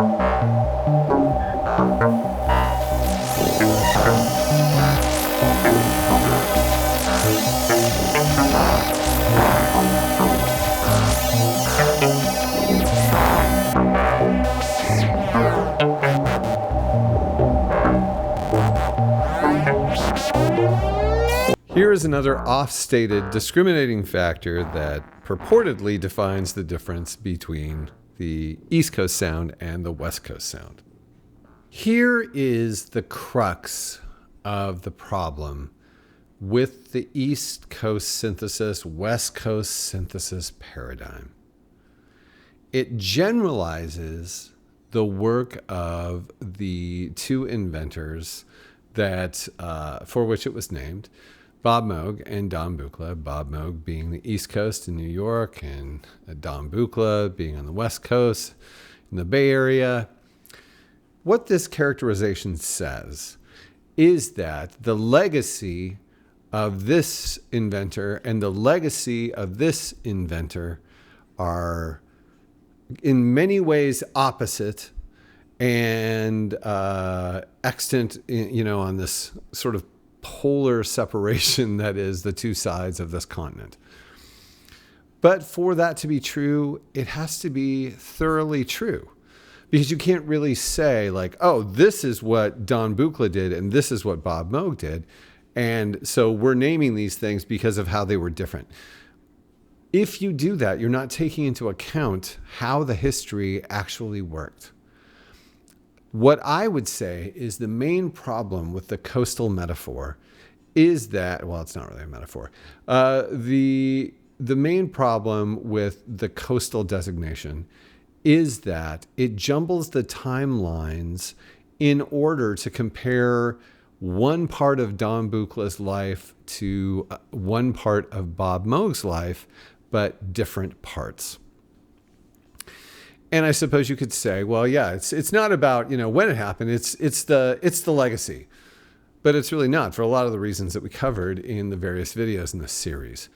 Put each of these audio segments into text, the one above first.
Here is another oft-stated discriminating factor that purportedly defines the difference between the East Coast sound and the West Coast sound. Here is the crux of the problem with the East Coast synthesis, West Coast synthesis paradigm. It generalizes the work of the two inventors that for which it was named, Bob Moog and Don Buchla. Bob Moog being the East Coast in New York, and Don Buchla being on the West Coast in the Bay Area. What this characterization says is that the legacy of this inventor and the legacy of this inventor are in many ways opposite and extant, on this sort of polar separation that is the two sides of this continent. But for that to be true, it has to be thoroughly true, because you can't really say like, oh, this is what Don Buchla did and this is what Bob Moog did, and so we're naming these things because of how they were different. If you do that, you're not taking into account how the history actually worked. What I would say is the main problem with the coastal metaphor is that, well, it's not really a metaphor. The main problem with the coastal designation is that it jumbles the timelines in order to compare one part of Don Buchla's life to one part of Bob Moog's life, but different parts. And I suppose you could say, well, yeah, it's not about, when it happened. It's the legacy, but it's really not, for a lot of the reasons that we covered in the various videos in this series.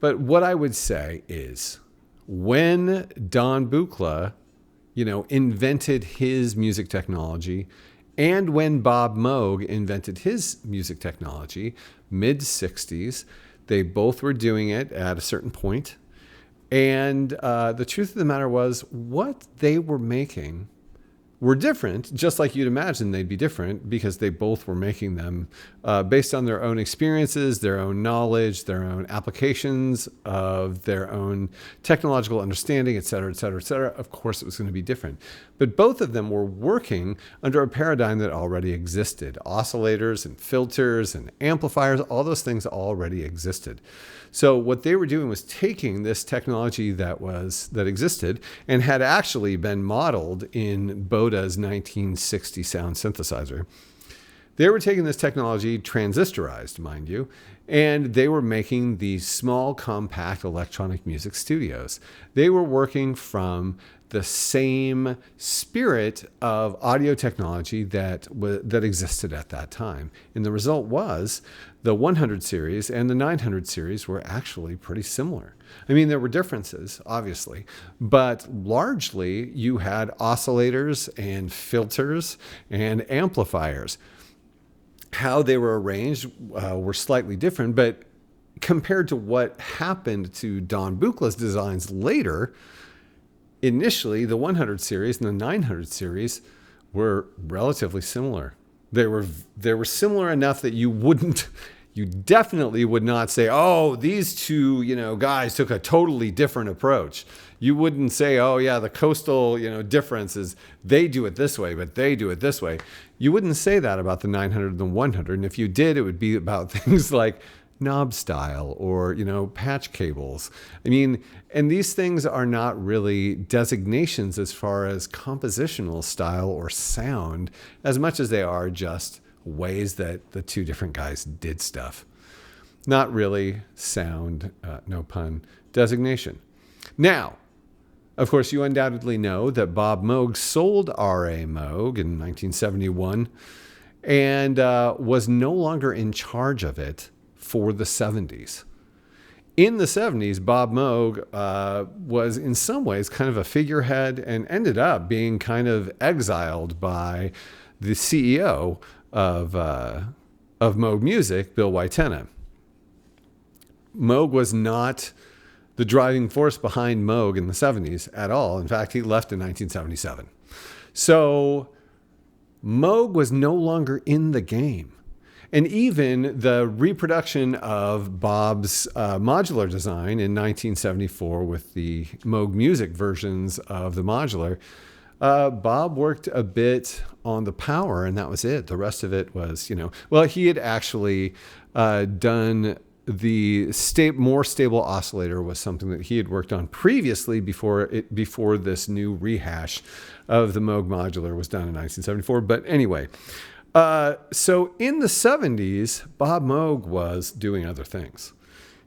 But what I would say is, when Don Buchla, invented his music technology, and when Bob Moog invented his music technology, mid-60s, they both were doing it at a certain point. And the truth of the matter was, what they were making were different, just like you'd imagine they'd be different, because they both were making them based on their own experiences, their own knowledge, their own applications of their own technological understanding, et cetera, et cetera, et cetera. Of course, it was going to be different. But both of them were working under a paradigm that already existed. Oscillators and filters and amplifiers, all those things already existed. So what they were doing was taking this technology that existed and had actually been modeled in Boda's 1960 sound synthesizer. They were taking this technology, transistorized, mind you, and they were making these small, compact electronic music studios. They were working from the same spirit of audio technology that existed at that time. And the result was the 100 series and the 900 series were actually pretty similar. I mean, there were differences, obviously, but largely you had oscillators and filters and amplifiers. How they were arranged were slightly different, but compared to what happened to Don Buchla's designs later, initially the 100 series and the 900 series were relatively similar. They were similar enough that you definitely would not say, oh, these two, guys took a totally different approach. You wouldn't say, oh yeah, the coastal, difference is they do it this way, but they do it this way. You wouldn't say that about the 900 and the 100. And if you did, it would be about things like knob style or, patch cables. I mean, and these things are not really designations as far as compositional style or sound, as much as they are just ways that the two different guys did stuff. Not really sound, no pun, designation. Now, of course, you undoubtedly know that Bob Moog sold R.A. Moog in 1971 and was no longer in charge of it for the 70s. In the 70s, Bob Moog was in some ways kind of a figurehead and ended up being kind of exiled by the CEO of Moog Music, Bill Wytena. Moog was not the driving force behind Moog in the 70s at all. In fact, he left in 1977. So Moog was no longer in the game. And even the reproduction of Bob's modular design in 1974 with the Moog Music versions of the modular, Bob worked a bit on the power, and that was it. The rest of it was, well, he had actually done the more stable oscillator was something that he had worked on previously before this new rehash of the Moog modular was done in 1974. But anyway, so in the 70s, Bob Moog was doing other things.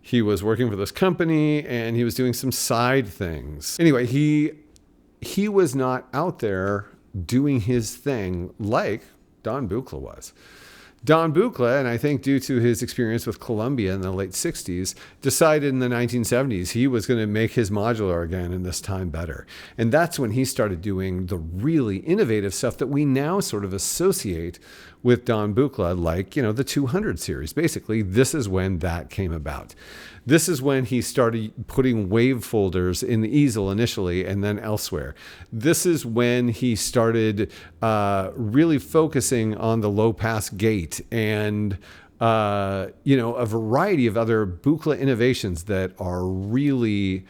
He was working for this company and he was doing some side things. Anyway, he was not out there doing his thing like Don Buchla was. Don Buchla, and I think due to his experience with Columbia in the late 60s, decided in the 1970s he was going to make his modular again, and this time better. And that's when he started doing the really innovative stuff that we now sort of associate with Don Buchla, like, the 200 series. Basically, this is when that came about. This is when he started putting wave folders in the easel initially and then elsewhere. This is when he started really focusing on the low pass gate and a variety of other Buchla innovations that are really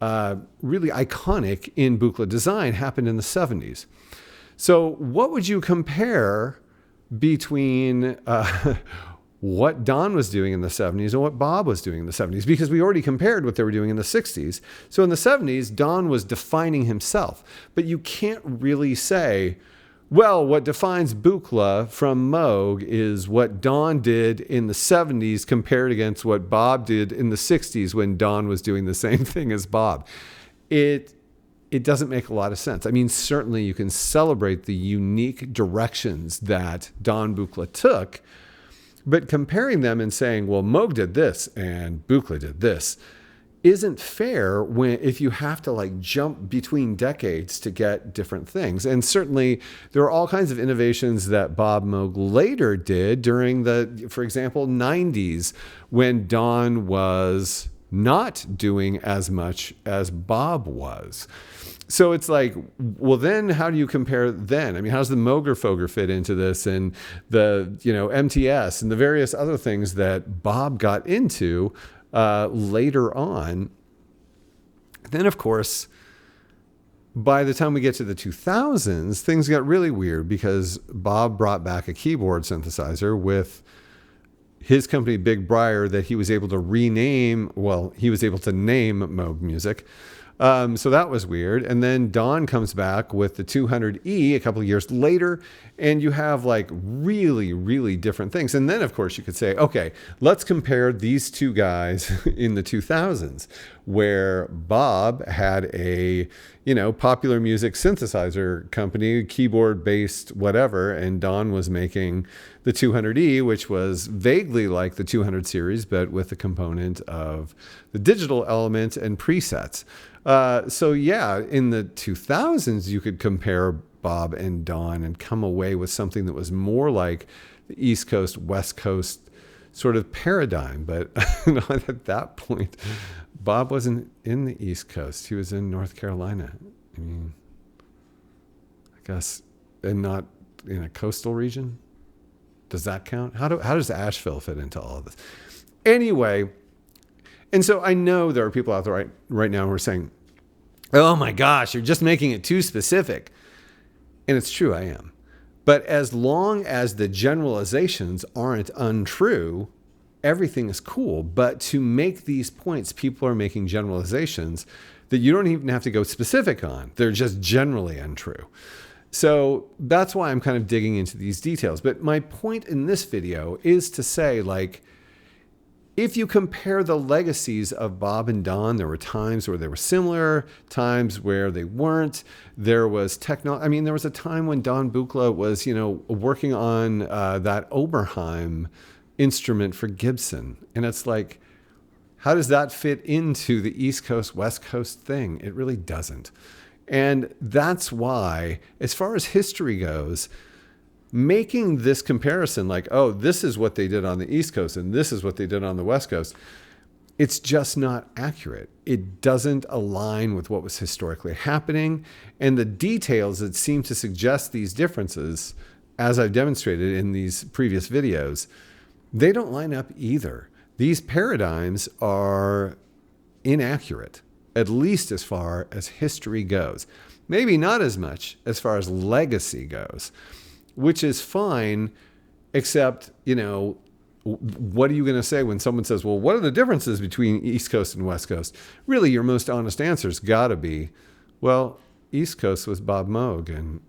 iconic in Buchla design happened in the 70s. So what would you compare between what Don was doing in the 70s and what Bob was doing in the 70s? Because we already compared what they were doing in the 60s. So in the 70s, Don was defining himself. But you can't really say, well, what defines Buchla from Moog is what Don did in the 70s compared against what Bob did in the 60s when Don was doing the same thing as Bob. It doesn't make a lot of sense. I mean, certainly you can celebrate the unique directions that Don Buchla took, but comparing them and saying, well, Moog did this and Buchla did this isn't fair if you have to jump between decades to get different things. And certainly there are all kinds of innovations that Bob Moog later did during the, for example, 90s when Don was not doing as much as Bob was. So it's like, well, then how do you compare then? I mean, how's the Moger-Foger fit into this, and the, MTS and the various other things that Bob got into later on? Then, of course, by the time we get to the 2000s, things got really weird because Bob brought back a keyboard synthesizer with his company, Big Briar, that he was able to rename. Well, he was able to name Moog Music. So that was weird. And then Don comes back with the 200E a couple of years later, and you have really, really different things. And then, of course, you could say, okay, let's compare these two guys in the 2000s, where Bob had a, popular music synthesizer company, keyboard-based whatever, and Don was making the 200E, which was vaguely like the 200 series, but with a component of the digital element and presets. So yeah, in the 2000s, you could compare Bob and Don and come away with something that was more like the East Coast, West Coast sort of paradigm. But at that point, Bob wasn't in the East Coast. He was in North Carolina. I mean, I guess, and not in a coastal region. Does that count? How does Asheville fit into all of this? Anyway, and so I know there are people out there right now who are saying, oh my gosh, you're just making it too specific. And it's true, I am. But as long as the generalizations aren't untrue, everything is cool. But to make these points, people are making generalizations that you don't even have to go specific on. They're just generally untrue. So that's why I'm kind of digging into these details. But my point in this video is to say, if you compare the legacies of Bob and Don, there were times where they were similar, times where they weren't. There was there was a time when Don Buchla was, working on that Oberheim instrument for Gibson. And it's like, How does that fit into the East Coast, West Coast thing? It really doesn't. And that's why, as far as history goes, making this comparison like, oh, this is what they did on the East Coast and this is what they did on the West Coast, it's just not accurate. It doesn't align with what was historically happening. And the details that seem to suggest these differences, as I've demonstrated in these previous videos, they don't line up either. These paradigms are inaccurate, at least as far as history goes. Maybe not as much as far as legacy goes, which is fine, except, what are you going to say when someone says, well, what are the differences between East Coast and West Coast? Really, your most honest answer's got to be, well, East Coast was Bob Moog and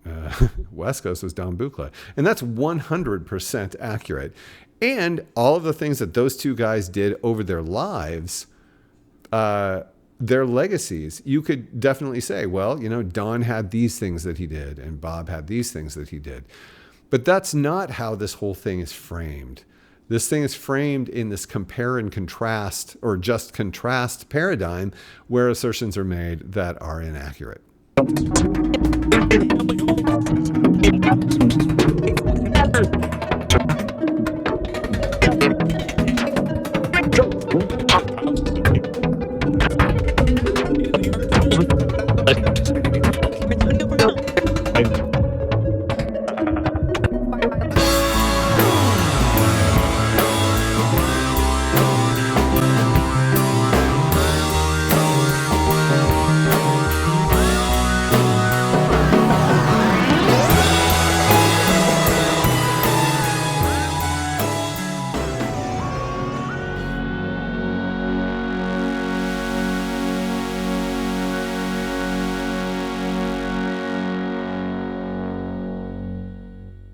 West Coast was Don Buchla. And that's 100% accurate. And all of the things that those two guys did over their lives, their legacies, you could definitely say, well, Don had these things that he did and Bob had these things that he did. But that's not how this whole thing is framed. This thing is framed in this compare and contrast or just contrast paradigm where assertions are made that are inaccurate.